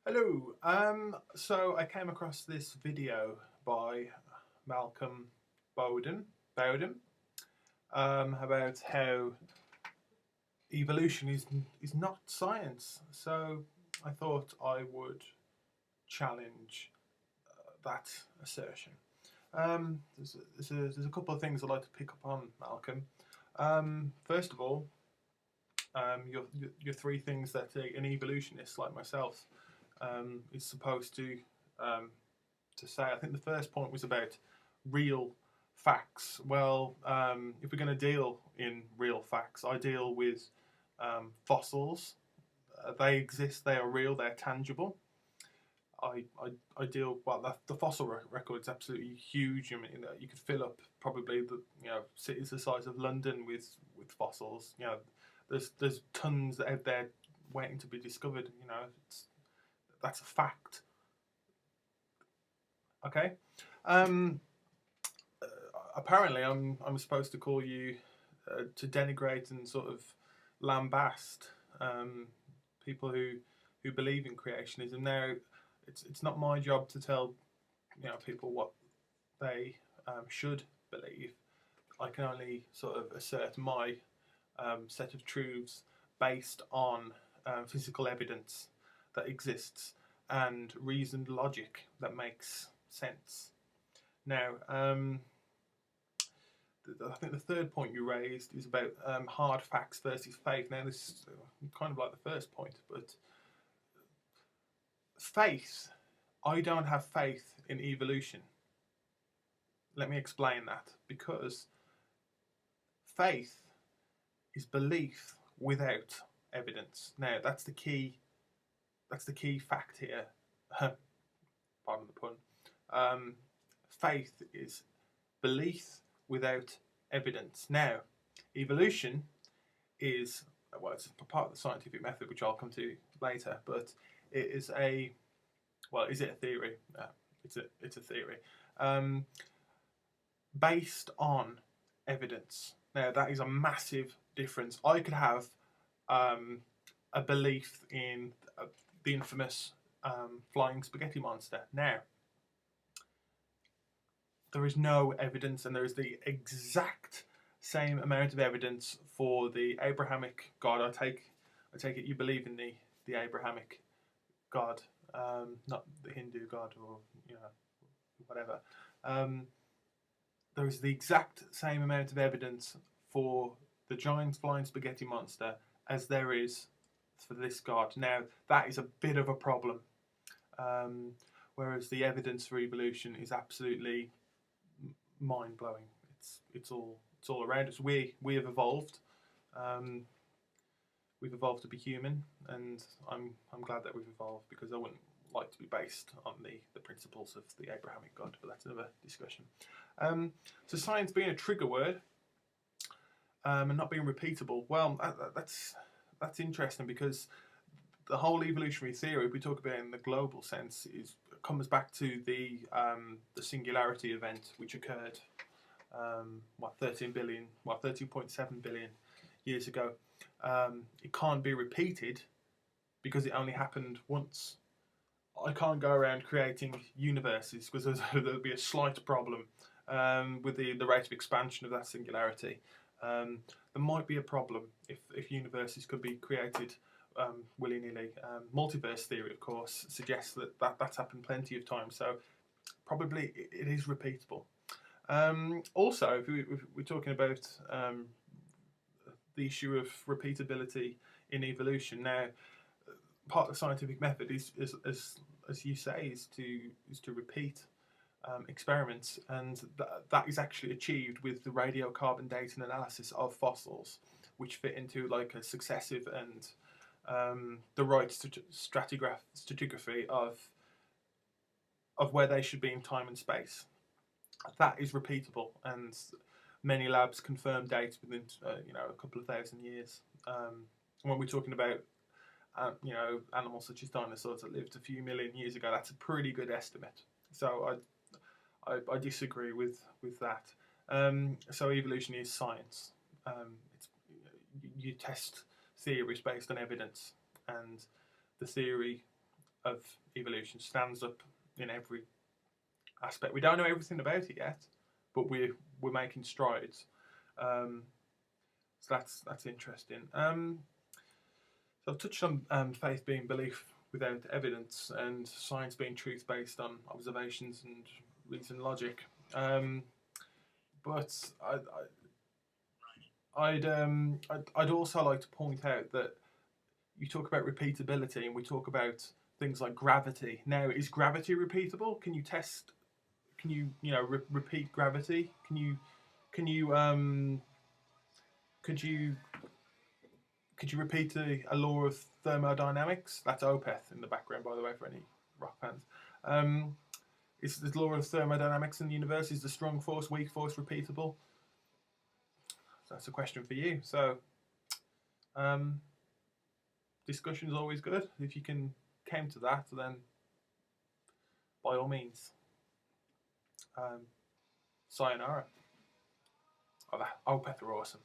Hello. So I came across this video by Malcolm Bowden, about how evolution is not science. So I thought I would challenge that assertion. There's a couple of things I'd like to pick up on, Malcolm. First of all, your three things that an evolutionist like myself is supposed to say. I think the first point was about real facts. Well, if we're going to deal in real facts, I deal with fossils. They exist. They are real. They're tangible. I deal well. The fossil record is absolutely huge. I mean, you could fill up probably the cities the size of London with fossils. There's tons out there waiting to be discovered. That's a fact. Okay. Um, Apparently, I'm supposed to call you to denigrate and sort of lambast um, people who believe in creationism. Now, it's not my job to tell people what they should believe. I can only sort of assert my set of truths based on physical evidence that exists and reasoned logic that makes sense. Now, I think the third point you raised is about hard facts versus faith. Now, this is kind of like the first point, but faith, I don't have faith in evolution. Let me explain that. Because faith is belief without evidence. Now, that's the key. That's the key fact here. Pardon the pun. Faith is belief without evidence. Now, evolution is it's part of the scientific method, which I'll come to later. But it is is it a theory? It's a theory based on evidence. Now, that is a massive difference. I could have a belief in the infamous flying spaghetti monster. Now, there is no evidence, and there is the exact same amount of evidence for the Abrahamic God. I take it you believe in the Abrahamic God, not the Hindu God or whatever. There is the exact same amount of evidence for the giant flying spaghetti monster as there is for this God. Now, that is a bit of a problem. Whereas the evidence for evolution is absolutely mind blowing. It's all around us. We have evolved. We've evolved to be human, and I'm glad that we've evolved, because I wouldn't like to be based on the principles of the Abrahamic God, but that's another discussion. So science being a trigger word and not being repeatable, well, that's interesting, because the whole evolutionary theory, if we talk about it in the global sense, comes back to the singularity event, which occurred 13.7 billion years ago. It can't be repeated because it only happened once. I can't go around creating universes, because there'll be a slight problem with the rate of expansion of that singularity. There might be a problem if universes could be created willy-nilly. Multiverse theory, of course, suggests that's happened plenty of times, so probably it is repeatable. Also, if we're talking about the issue of repeatability in evolution, now part of the scientific method is as you say, is to repeat experiments, and that is actually achieved with the radiocarbon dating analysis of fossils, which fit into like a successive and the right stratigraphy of where they should be in time and space. That is repeatable, and many labs confirm dates within a couple of thousand years. When we're talking about animals such as dinosaurs that lived a few million years ago, that's a pretty good estimate. So I disagree with that. So evolution is science. You test theories based on evidence, and the theory of evolution stands up in every aspect. We don't know everything about it yet, but we're making strides. So that's interesting. So I've touched on faith being belief without evidence, and science being truth based on observations and reason logic. But I'd also like to point out that you talk about repeatability, and we talk about things like gravity. Now, is gravity repeatable? Can you test? Can you repeat gravity? Can you could you repeat a law of thermodynamics? That's Opeth in the background, by the way, for any rock fans. Is the law of thermodynamics in the universe, is the strong force, weak force repeatable? So that's a question for you. So discussion is always good. If you can counter that, then by all means, sayonara. Opeth are awesome.